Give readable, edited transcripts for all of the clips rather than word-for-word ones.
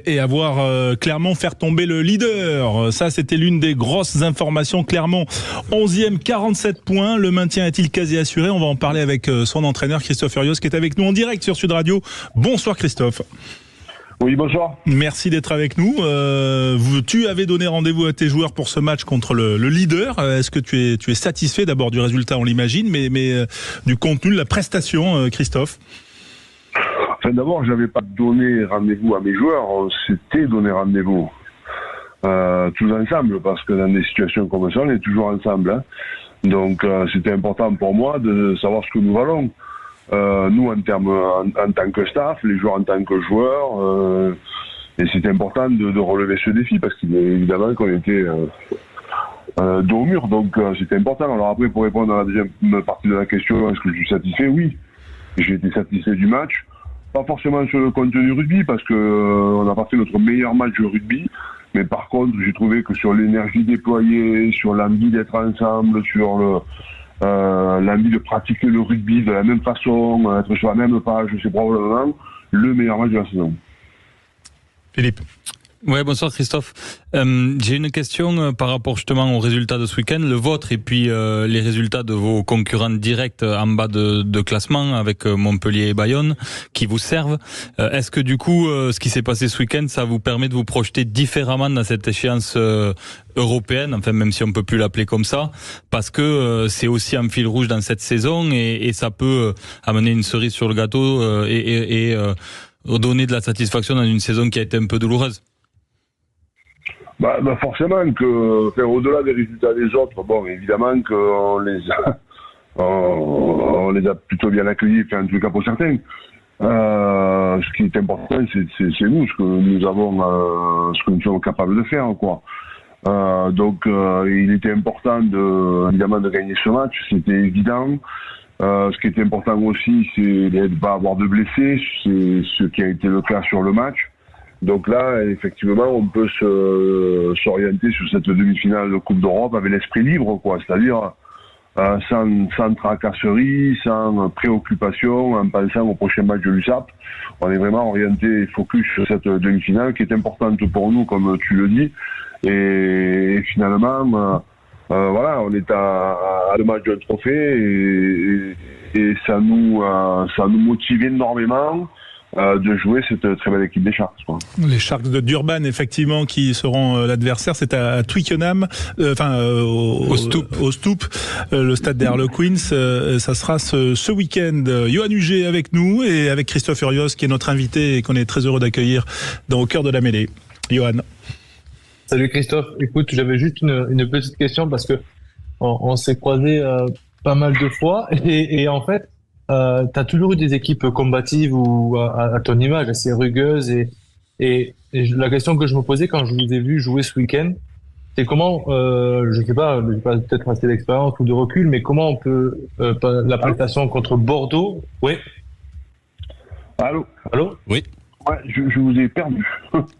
Et avoir Clermont faire tomber le leader. Ça, c'était l'une des grosses informations. Clermont, 11e, 47 points. Le maintien est-il quasi assuré? On va en parler avec son entraîneur, Christophe Furios, qui est avec nous en direct sur Sud Radio. Bonsoir Christophe. Oui, bonsoir. Merci d'être avec nous. Tu avais donné rendez-vous à tes joueurs pour ce match contre le leader. Est-ce que tu es satisfait d'abord du résultat, on l'imagine, mais du contenu, de la prestation, Christophe? Enfin, d'abord, je n'avais pas donné rendez-vous à mes joueurs, on s'était donné rendez-vous tous ensemble, parce que dans des situations comme ça, on est toujours ensemble. Hein. Donc, c'était important pour moi de savoir ce que nous valons. Nous, en tant que staff, les joueurs en tant que joueurs, et c'était important de relever ce défi, parce qu'il est évidemment qu'on était dos au mur, donc c'était important. Alors après, pour répondre à la deuxième partie de la question, est-ce que je suis satisfait? Oui, j'ai été satisfait du match. Pas forcément sur le contenu rugby, parce que on n'a pas fait notre meilleur match de rugby, mais par contre j'ai trouvé que sur l'énergie déployée, sur l'envie d'être ensemble, sur l'envie de pratiquer le rugby de la même façon, être sur la même page, c'est probablement le meilleur match de la saison. Philippe. Ouais, bonsoir Christophe. J'ai une question par rapport justement aux résultats de ce week-end, le vôtre et puis les résultats de vos concurrents directs en bas de classement avec Montpellier et Bayonne qui vous servent. Est-ce que du coup, ce qui s'est passé ce week-end, ça vous permet de vous projeter différemment dans cette échéance européenne, enfin même si on peut plus l'appeler comme ça, parce que c'est aussi un fil rouge dans cette saison et ça peut amener une cerise sur le gâteau et donner de la satisfaction dans une saison qui a été un peu douloureuse? Bah forcément que, enfin, au-delà des résultats des autres, bon, évidemment qu'on on les a plutôt bien accueillis, enfin, en tout cas pour certains. Ce qui est important, c'est nous, ce que nous avons, ce que nous sommes capables de faire, quoi. Donc, il était important évidemment de gagner ce match, c'était évident. Ce qui était important aussi, c'est de ne pas avoir de blessés, c'est ce qui a été le cas sur le match. Donc là, effectivement, on peut s'orienter sur cette demi-finale de Coupe d'Europe avec l'esprit libre, quoi. C'est-à-dire sans tracasserie, sans préoccupation, en pensant au prochain match de l'USAP. On est vraiment orienté et focus sur cette demi-finale qui est importante pour nous, comme tu le dis. Et finalement, voilà, on est à le match d'un trophée et ça nous motive énormément de jouer cette très belle équipe des Sharks, quoi. Les Sharks de Durban, effectivement, qui seront l'adversaire, c'est à Twickenham, au Stoop, le stade des Harlequins. Ça sera ce week-end. Yoann Huget avec nous et avec Christophe Furios, qui est notre invité et qu'on est très heureux d'accueillir au cœur de la mêlée. Yoann. Salut Christophe. Écoute, j'avais juste une petite question parce que on s'est croisés pas mal de fois et en fait, t'as toujours eu des équipes combatives ou à ton image assez rugueuses et la question que je me posais quand je vous ai vu jouer ce week-end, c'est comment, je sais pas, peut-être assez d'expérience ou de recul, mais comment on peut la prestation contre Bordeaux. Oui. Allô. Oui. Ouais, je vous ai perdu.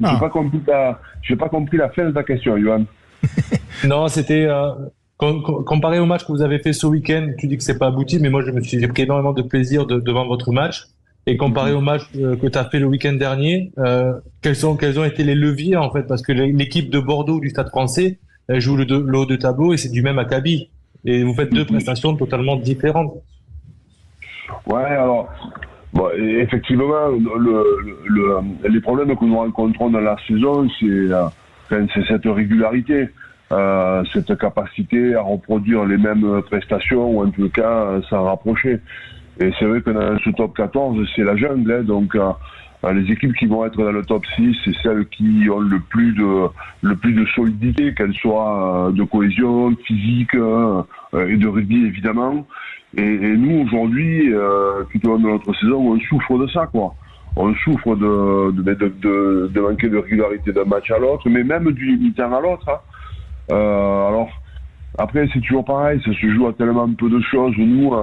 J'ai pas compris la fin de ta question, Yoann. Non, c'était comparé au match que vous avez fait ce week-end. Tu dis que c'est pas abouti, mais moi j'ai pris énormément de plaisir devant votre match. Et comparé au match que tu as fait le week-end dernier, quels ont été les leviers en fait, parce que l'équipe de Bordeaux du Stade Français elle joue le haut de tableau et c'est du même acabit. Et vous faites deux prestations totalement différentes. Ouais, alors. Bon, effectivement, les problèmes que nous rencontrons dans la saison, c'est cette régularité, cette capacité à reproduire les mêmes prestations ou en tout cas s'en rapprocher. Et c'est vrai que dans ce top 14, c'est la jungle, hein, donc les équipes qui vont être dans le top 6, c'est celles qui ont le plus de solidité, qu'elles soient de cohésion physique et de rugby évidemment. Et nous, aujourd'hui, tout au long de notre saison, on souffre de ça, quoi. On souffre de manquer de régularité d'un match à l'autre, mais même du mi-temps à l'autre. Hein. Alors, après, c'est toujours pareil, ça se joue à tellement peu de choses. Nous,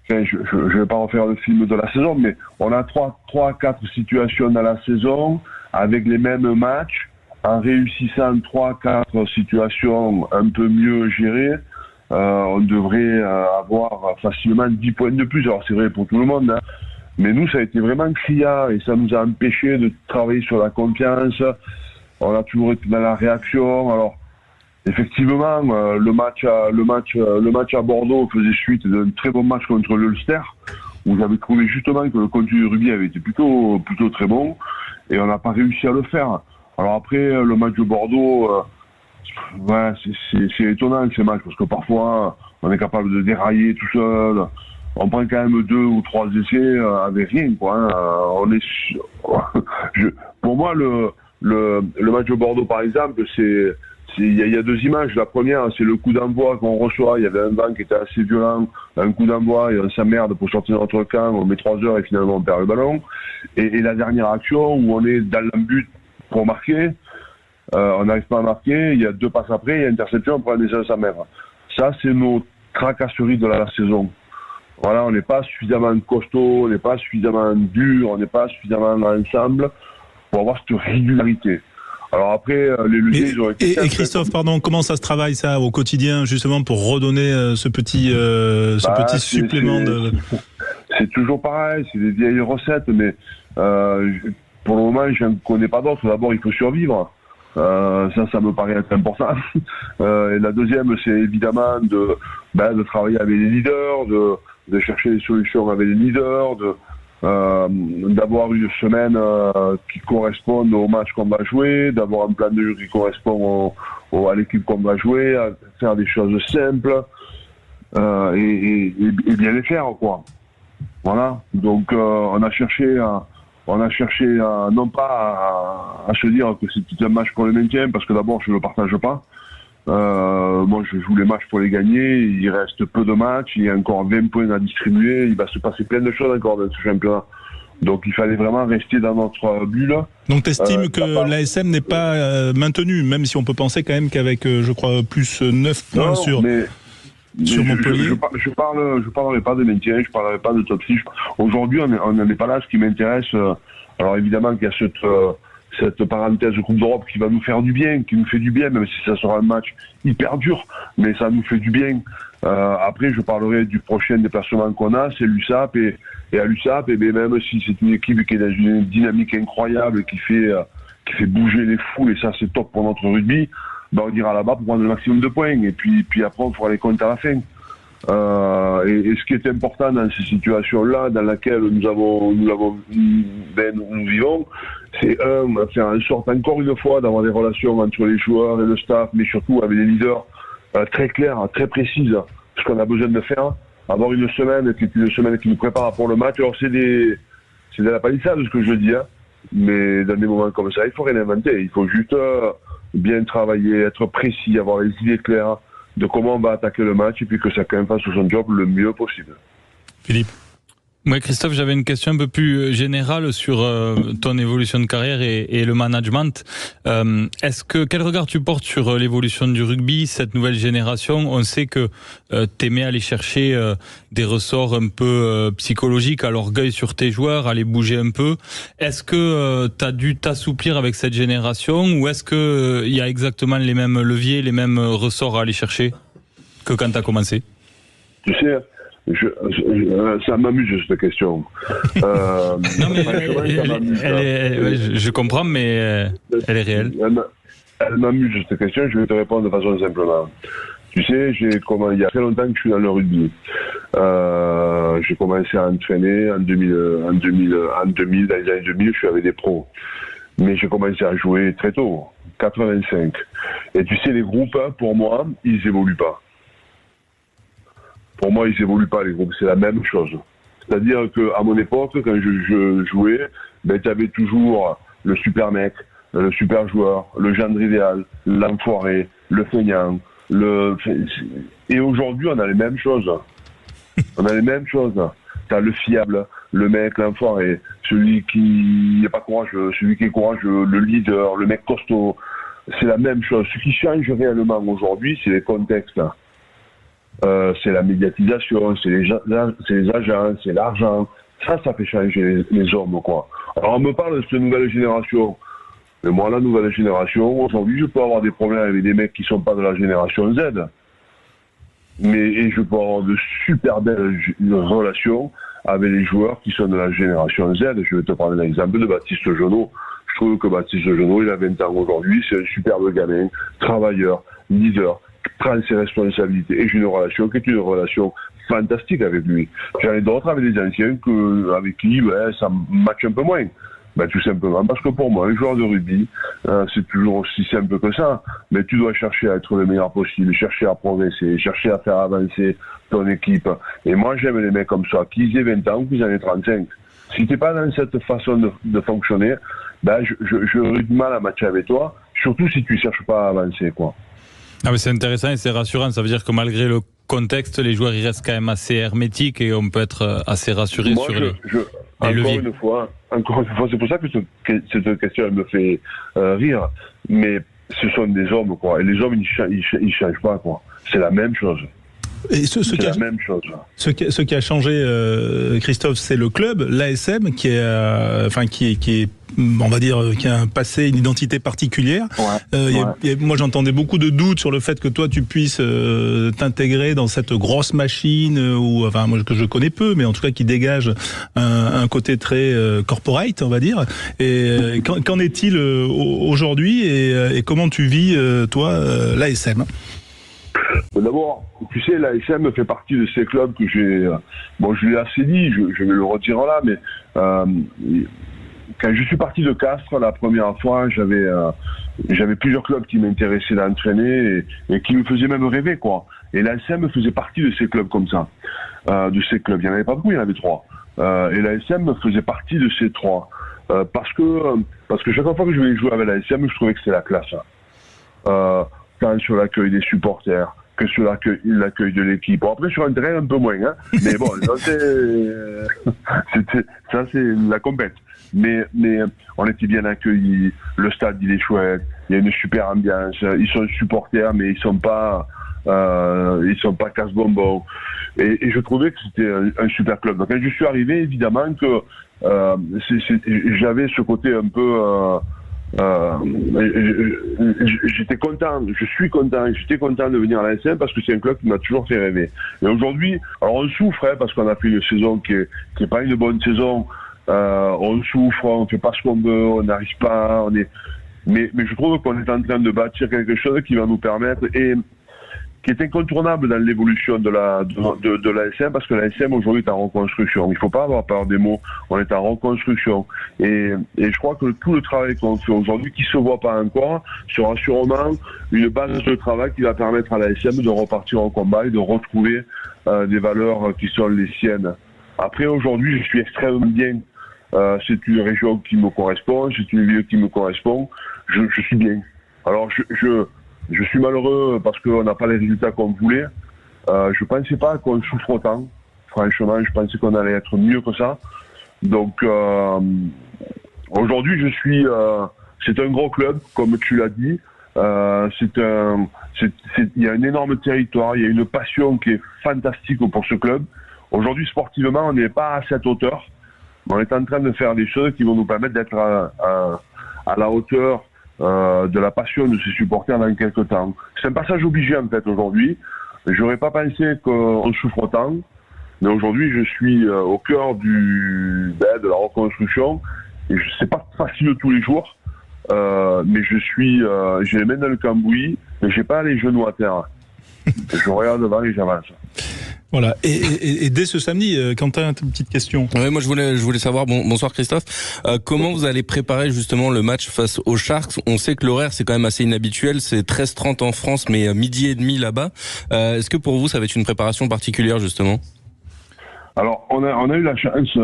je vais pas refaire le film de la saison, mais on a 3-4 situations dans la saison, avec les mêmes matchs, en réussissant 3-4 situations un peu mieux gérées. On devrait avoir facilement 10 points de plus. Alors c'est vrai pour tout le monde, hein, Mais nous, ça a été vraiment criard et ça nous a empêché de travailler sur la confiance. On a toujours été dans la réaction. Alors, effectivement, le match à Bordeaux faisait suite d'un très bon match contre l'Ulster, où j'avais trouvé justement que le contenu du rugby avait été plutôt très bon, et on n'a pas réussi à le faire. Alors après, le match de Bordeaux, ouais, c'est étonnant ces matchs, parce que parfois, on est capable de dérailler tout seul. On prend quand même 2 ou 3 essais avec rien, quoi. Hein. Pour moi, le match de Bordeaux, par exemple, il y a 2 images. La première, c'est le coup d'envoi qu'on reçoit. Il y avait un vent qui était assez violent, un coup d'envoi, et on s'emmerde pour sortir de notre camp. On met 3 heures et finalement on perd le ballon. Et la dernière action où on est dans le but pour marquer, on n'arrive pas à marquer. Il y a 2 passes après, il y a interception, on prend un essai à sa mère. Ça, c'est nos tracasseries de la saison. Voilà, on n'est pas suffisamment costaud, on n'est pas suffisamment dur, on n'est pas suffisamment ensemble pour avoir cette régularité. Alors après, les leviers, ils ont été... Et Christophe, pardon, comment ça se travaille ça au quotidien, justement, pour redonner ce petit supplément de... C'est toujours pareil, c'est des vieilles recettes, mais pour le moment, je ne connais pas d'autres. D'abord, il faut survivre. Ça me paraît être important. Et la deuxième, c'est évidemment de travailler avec les leaders, de chercher des solutions avec les leaders, d'avoir une semaine qui corresponde au match qu'on va jouer, d'avoir un plan de jeu qui correspond à l'équipe qu'on va jouer, à faire des choses simples et bien les faire, quoi. Voilà. Donc on a cherché non pas à se dire que c'est un match pour le maintien, parce que d'abord je ne le partage pas. Moi je joue les matchs pour les gagner, il reste peu de matchs, il y a encore 20 points à distribuer, il va se passer plein de choses encore dans ce championnat. Donc il fallait vraiment rester dans notre bulle. Donc tu estimes que l'ASM n'est pas maintenue, même si on peut penser quand même qu'avec, je crois, plus 9 points sur Montpellier. Je parlerai pas de maintien, je parlerai pas de top 6. Aujourd'hui, on n'en est pas là. Ce qui m'intéresse, alors évidemment qu'il y a cette parenthèse de Coupe d'Europe qui va nous faire du bien, qui nous fait du bien, même si ça sera un match hyper dur, mais ça nous fait du bien. Après, je parlerai du prochain déplacement qu'on a, c'est l'USAP, et à l'USAP, même si c'est une équipe qui est dans une dynamique incroyable, qui fait bouger les foules, et ça c'est top pour notre rugby, on ira là-bas pour prendre le maximum de points, et puis après on fera les comptes à la fin. Et ce qui est important dans ces situations-là, dans laquelle nous vivons, c'est faire en sorte encore une fois d'avoir des relations entre les joueurs et le staff, mais surtout avec les leaders très clairs, très précises, ce qu'on a besoin de faire. Avoir une semaine qui nous prépare pour le match. Alors c'est de la palissade ce que je dis, hein. Mais dans des moments comme ça, il faut rien inventer. Il faut juste bien travailler, être précis, avoir les idées claires de comment on va attaquer le match, et puis que chacun fasse son job le mieux possible. Philippe. Oui, Christophe, j'avais une question un peu plus générale sur ton évolution de carrière et le management. Quel regard tu portes sur l'évolution du rugby, cette nouvelle génération? On sait que t'aimais aller chercher des ressorts un peu psychologiques, à l'orgueil sur tes joueurs, aller bouger un peu. Est-ce que t'as dû t'assouplir avec cette génération, ou est-ce que il y a exactement les mêmes leviers, les mêmes ressorts à aller chercher que quand t'as commencé? Tu sais, ça m'amuse cette question. Non mais je comprends, mais elle est réelle. Elle m'amuse cette question. Je vais te répondre de façon simplement. Tu sais, il y a très longtemps que je suis dans le rugby. J'ai commencé à entraîner en 2000, dans les années 2000, je suis avec des pros. Mais j'ai commencé à jouer très tôt, 85. Et tu sais, les groupes, pour moi, ils évoluent pas. Pour moi, ils évoluent pas, les groupes. C'est la même chose. C'est-à-dire qu'à mon époque, quand je jouais, tu avais toujours le super mec, le super joueur, le gendre idéal, l'enfoiré, le feignant. Et aujourd'hui, on a les mêmes choses. T'as le fiable, le mec, l'enfoiré, celui qui n'est pas courageux, celui qui est courageux, le leader, le mec costaud. C'est la même chose. Ce qui change réellement aujourd'hui, c'est les contextes. C'est la médiatisation, c'est les agents, c'est l'argent. Ça fait changer les hommes, quoi. Alors on me parle de cette nouvelle génération. Mais moi, la nouvelle génération, aujourd'hui, je peux avoir des problèmes avec des mecs qui sont pas de la génération Z. Et je peux avoir de super belles relations avec les joueurs qui sont de la génération Z. Je vais te prendre l'exemple de Baptiste Jonot. Je trouve que Baptiste Jonot, il a 20 ans aujourd'hui, c'est un superbe gamin, travailleur, leader, prend ses responsabilités. Et j'ai une relation qui est une relation fantastique avec lui. J'en ai d'autres avec des anciens avec qui ça match un peu moins. Tout simplement parce que pour moi, un joueur de rugby, c'est toujours aussi simple que ça. Mais tu dois chercher à être le meilleur possible, chercher à progresser, chercher à faire avancer ton équipe. Et moi, j'aime les mecs comme ça, qu'ils aient 20 ans ou qu'ils en aient 35. Si t'es pas dans cette façon de fonctionner, j'aurais du mal à matcher avec toi, surtout si tu cherches pas à avancer, quoi. Ah mais c'est intéressant et c'est rassurant. Ça veut dire que malgré le contexte, les joueurs ils restent quand même assez hermétiques et on peut être assez rassuré sur les leviers. Encore une fois, c'est pour ça que cette question elle me fait rire. Mais ce sont des hommes, quoi. Et les hommes, ils changent pas, quoi. C'est la même chose. Et ce qui a changé, Christophe, c'est le club, l'ASM, qui est, on va dire, qui a un passé, une identité particulière. Moi, j'entendais beaucoup de doutes sur le fait que toi, tu puisses t'intégrer dans cette grosse machine, moi, que je connais peu, mais en tout cas qui dégage un côté très corporate, on va dire. Et qu'en est-il aujourd'hui et comment tu vis, toi, l'ASM? D'abord, tu sais, l'ASM fait partie de ces clubs que j'ai... je l'ai assez dit, je vais le retirer là, mais quand je suis parti de Castres, la première fois, j'avais plusieurs clubs qui m'intéressaient d'entraîner et qui me faisaient même rêver, quoi. Et l'ASM faisait partie de ces clubs comme ça, de ces clubs. Il n'y en avait pas beaucoup, il y en avait 3. Et l'ASM faisait partie de ces 3. Parce que chaque fois que je venais jouer avec l'ASM, je trouvais que c'était la classe. Tant sur l'accueil des supporters que sur l'accueil de l'équipe. Bon, après, sur un terrain, un peu moins, hein. Mais bon, ça, c'est la compète. Mais on était bien accueillis. Le stade, il est chouette. Il y a une super ambiance. Ils sont supporters, mais ils sont pas casse-bonbons. Et je trouvais que c'était un super club. Donc, quand je suis arrivé, évidemment que j'avais ce côté un peu... j'étais content de venir à l'ASM parce que c'est un club qui m'a toujours fait rêver. Et aujourd'hui, alors on souffre parce qu'on a fait une saison qui est pas une bonne saison. On souffre, on fait pas ce qu'on veut, on n'arrive pas, mais je trouve qu'on est en train de bâtir quelque chose qui va nous permettre et qui est incontournable dans l'évolution de l'ASM parce que l'ASM aujourd'hui est en reconstruction. Il faut pas avoir peur des mots, on est en reconstruction. Et je crois que tout le travail qu'on fait aujourd'hui, qui se voit pas encore, sera sûrement une base de travail qui va permettre à l'ASM de repartir en combat et de retrouver des valeurs qui sont les siennes. Après, aujourd'hui, je suis extrêmement bien. C'est une région qui me correspond, c'est une ville qui me correspond. Je suis bien. Alors, je suis malheureux parce qu'on n'a pas les résultats qu'on voulait. Je pensais pas qu'on souffre autant. Franchement, je pensais qu'on allait être mieux que ça. Donc, aujourd'hui, c'est un gros club, comme tu l'as dit. Il y a un énorme territoire, il y a une passion qui est fantastique pour ce club. Aujourd'hui, sportivement, on n'est pas à cette hauteur. On est en train de faire des choses qui vont nous permettre d'être à la hauteur de la passion de ses supporters dans quelques temps. C'est un passage obligé en fait aujourd'hui. J'aurais pas pensé qu'on souffre autant, mais aujourd'hui je suis au cœur de la reconstruction. Et c'est pas facile tous les jours, mais j'ai les mains dans le cambouis, mais j'ai pas les genoux à terre. Je regarde devant et j'avance. Voilà. Et dès ce samedi, Quentin, une petite question. Oui, moi je voulais savoir. Bonsoir Christophe. Comment vous allez préparer justement le match face aux Sharks? On sait que l'horaire c'est quand même assez inhabituel. C'est 13h30 en France, mais 12h30 là-bas. Est-ce que pour vous ça va être une préparation particulière justement? Alors on a eu la chance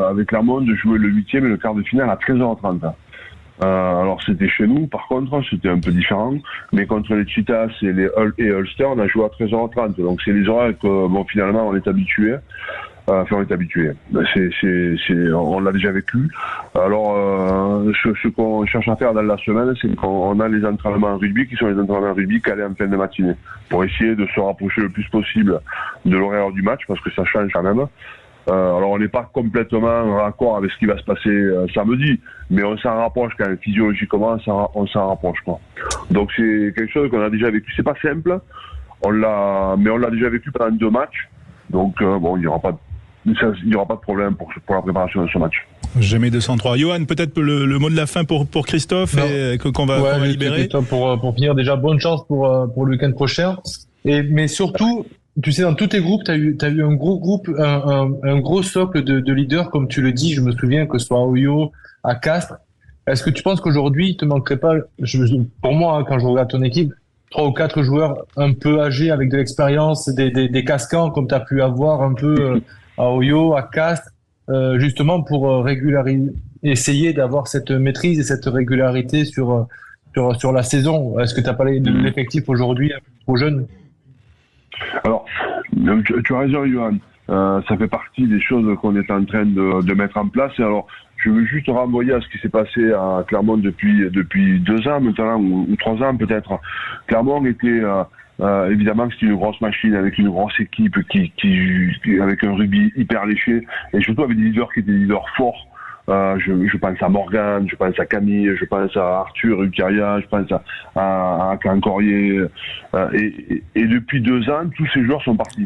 avec Clermont de jouer le 8e et le quart de finale à 13h30. Alors c'était chez nous, par contre c'était un peu différent, mais contre les Cheetahs et les Ulster on a joué à 13h30, donc c'est les horaires que finalement on est habitué. On l'a déjà vécu. Alors ce qu'on cherche à faire dans la semaine, c'est qu'on a les entraînements en rugby qui sont les entraînements en rugby calés en fin de matinée, pour essayer de se rapprocher le plus possible de l'horaire du match, parce que ça change quand même. Alors on n'est pas complètement en raccord avec ce qui va se passer samedi, mais on s'en rapproche quand même physiologiquement, on s'en rapproche quoi. Donc c'est quelque chose qu'on a déjà vécu. C'est pas simple, mais on l'a déjà vécu pendant 2 matchs. Donc il y aura pas il n'y aura pas de problème pour la préparation de ce match. Jamais 203. Johan, peut-être le mot de la fin pour Christophe et qu'on va libérer. Pour finir, déjà, bonne chance pour le week-end prochain. Mais surtout, tu sais, dans tous tes groupes, t'as eu un gros groupe, un gros socle de leaders, comme tu le dis. Je me souviens que ce soit à Oyo, à Castres. Est-ce que tu penses qu'aujourd'hui, il te manquerait pas, pour moi, quand je regarde ton équipe, 3 ou 4 joueurs un peu âgés avec de l'expérience, des casquants comme tu as pu avoir un peu à Oyo, à Castres, justement pour essayer d'avoir cette maîtrise et cette régularité sur la saison. Est-ce que tu as parlé de l'effectif aujourd'hui trop jeune? Alors, tu as raison, Johan. Ça fait partie des choses qu'on est en train de mettre en place. Et alors, je veux juste renvoyer à ce qui s'est passé à Clermont depuis 2 ans maintenant, ou 3 ans peut-être. Clermont était, évidemment, c'était une grosse machine avec une grosse équipe qui avec un rugby hyper léché, et surtout avec des leaders qui étaient des leaders forts. Je pense à Morgan, je pense à Camille, je pense à Arthur Ucaria, je pense à Cancorier. Et depuis 2 ans, tous ces joueurs sont partis.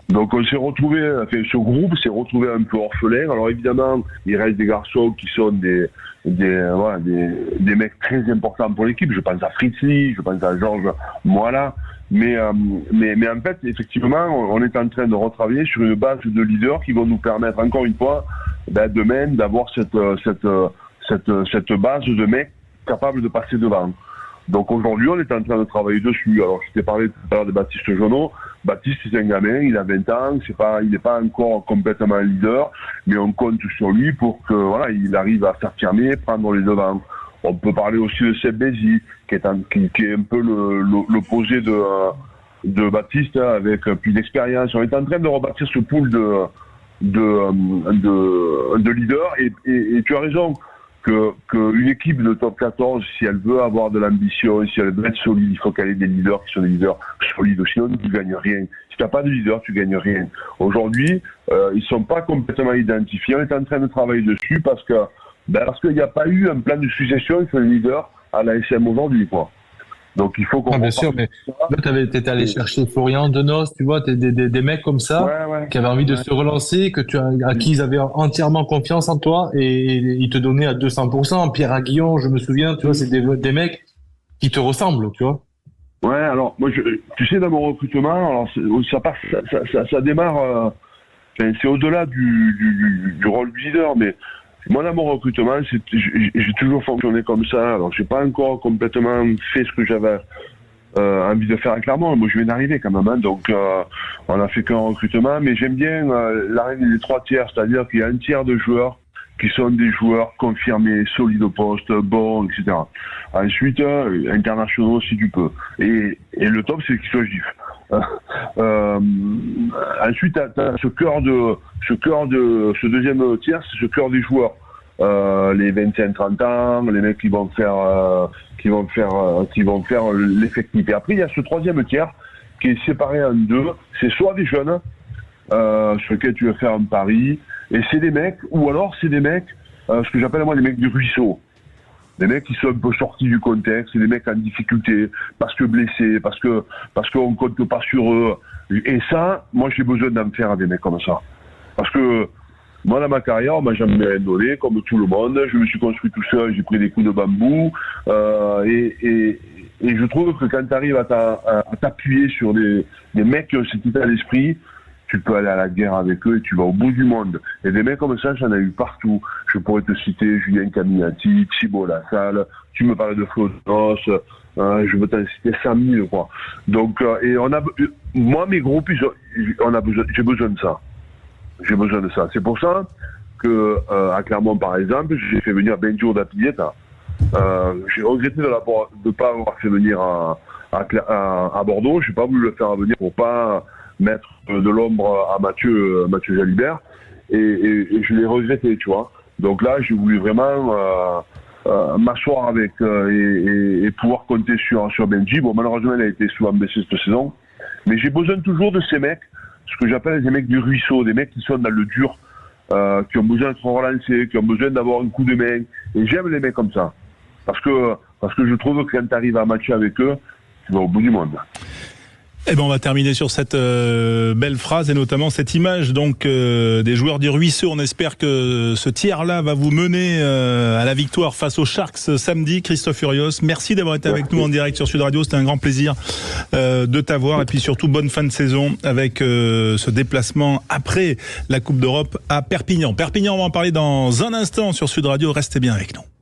Donc on s'est retrouvé, ce groupe s'est retrouvé un peu orphelin. Alors évidemment, il reste des garçons qui sont des mecs très importants pour l'équipe. Je pense à Fritzi, je pense à Georges Moala. Mais en fait, effectivement, on est en train de retravailler sur une base de leaders qui vont nous permettre, encore une fois, demain, d'avoir cette base de mecs capables de passer devant. Donc aujourd'hui, on est en train de travailler dessus. Alors, je t'ai parlé tout à l'heure de Baptiste Jonot. Baptiste, c'est un gamin, il a 20 ans, il n'est pas encore complètement leader, mais on compte sur lui pour que, voilà, il arrive à s'affirmer, prendre les devants. On peut parler aussi de Seb Bézi, qui est un peu l'opposé de Baptiste, avec plus d'expérience. On est en train de rebâtir ce pool de leaders, et tu as raison. Que une équipe de top 14, si elle veut avoir de l'ambition, si elle veut être solide, il faut qu'elle ait des leaders qui sont des leaders solides. Sinon, tu gagnes rien. Si tu n'as pas de leader, tu gagnes rien. Aujourd'hui, ils sont pas complètement identifiés. On est en train de travailler dessus parce qu'il n'y a pas eu un plan de succession sur les leaders à la SM aujourd'hui, quoi. Donc il faut qu'on. Bien sûr, mais là, t'étais allé chercher Florian Denos, tu vois, des mecs comme ça, qui avaient envie de se relancer, à qui ils avaient entièrement confiance en toi, et ils te donnaient à 200%. Pierre Aguillon, je me souviens, tu vois, c'est des mecs qui te ressemblent, tu vois. Ouais, alors moi, tu sais, dans mon recrutement, alors ça démarre. C'est au-delà du rôle du leader, mais moi, dans mon recrutement, j'ai toujours fonctionné comme ça. Alors, j'ai pas encore complètement fait ce que j'avais envie de faire à Clermont. Moi, je viens d'arriver quand même, hein, donc on a fait qu'un recrutement. Mais j'aime bien la règle des 3 tiers, c'est-à-dire qu'il y a un tiers de joueurs qui sont des joueurs confirmés, solides au poste, bons, etc. Ensuite, internationaux si tu peux. Et le top, c'est qu'ils soient juifs. Ensuite, t'as ce deuxième tiers, c'est ce cœur des joueurs. Les 25-30 ans, les mecs qui vont faire l'effectif. Et après, il y a ce troisième tiers qui est séparé en 2. C'est soit des jeunes, sur lesquels tu veux faire un pari, et c'est des mecs, ou alors c'est des mecs, ce que j'appelle moi les mecs du ruisseau. Des mecs qui sont un peu sortis du contexte, des mecs en difficulté, parce que blessés, parce qu'on compte pas sur eux. Et ça, moi j'ai besoin d'en faire des mecs comme ça. Parce que moi dans ma carrière, on m'a jamais rien donné, comme tout le monde. Je me suis construit tout seul, j'ai pris des coups de bambou. Et je trouve que quand tu arrives à t'appuyer sur des mecs qui ont cet état d'esprit, tu peux aller à la guerre avec eux et tu vas au bout du monde. Et des mecs comme ça, j'en ai eu partout. Je pourrais te citer Julien Caminati, Thibault Lassalle, tu me parlais de Flodos, je veux t'en citer 100 000, quoi. Donc, et moi, mes groupes, j'ai besoin de ça. J'ai besoin de ça. C'est pour ça que, à Clermont, par exemple, j'ai fait venir Benjo d'Apilleta. J'ai regretté de ne pas avoir fait venir à Bordeaux. J'ai pas voulu le faire venir pour pas mettre de l'ombre à Mathieu Jalibert, et je l'ai regretté, tu vois. Donc là, j'ai voulu vraiment m'asseoir avec et pouvoir compter sur Benji. Bon, malheureusement, il a été souvent blessé cette saison, mais j'ai besoin toujours de ces mecs, ce que j'appelle des mecs du ruisseau, des mecs qui sont dans le dur, qui ont besoin d'être relancés, qui ont besoin d'avoir un coup de main, et j'aime les mecs comme ça, parce que je trouve que quand tu arrives à matcher avec eux, tu vas au bout du monde. Eh ben on va terminer sur cette belle phrase et notamment cette image donc des joueurs du Ruisseau. On espère que ce tiers-là va vous mener à la victoire face aux Sharks samedi. Christophe Furios, merci d'avoir été avec nous en direct sur Sud Radio. C'était un grand plaisir de t'avoir et puis surtout bonne fin de saison avec ce déplacement après la Coupe d'Europe à Perpignan. Perpignan, on va en parler dans un instant sur Sud Radio. Restez bien avec nous.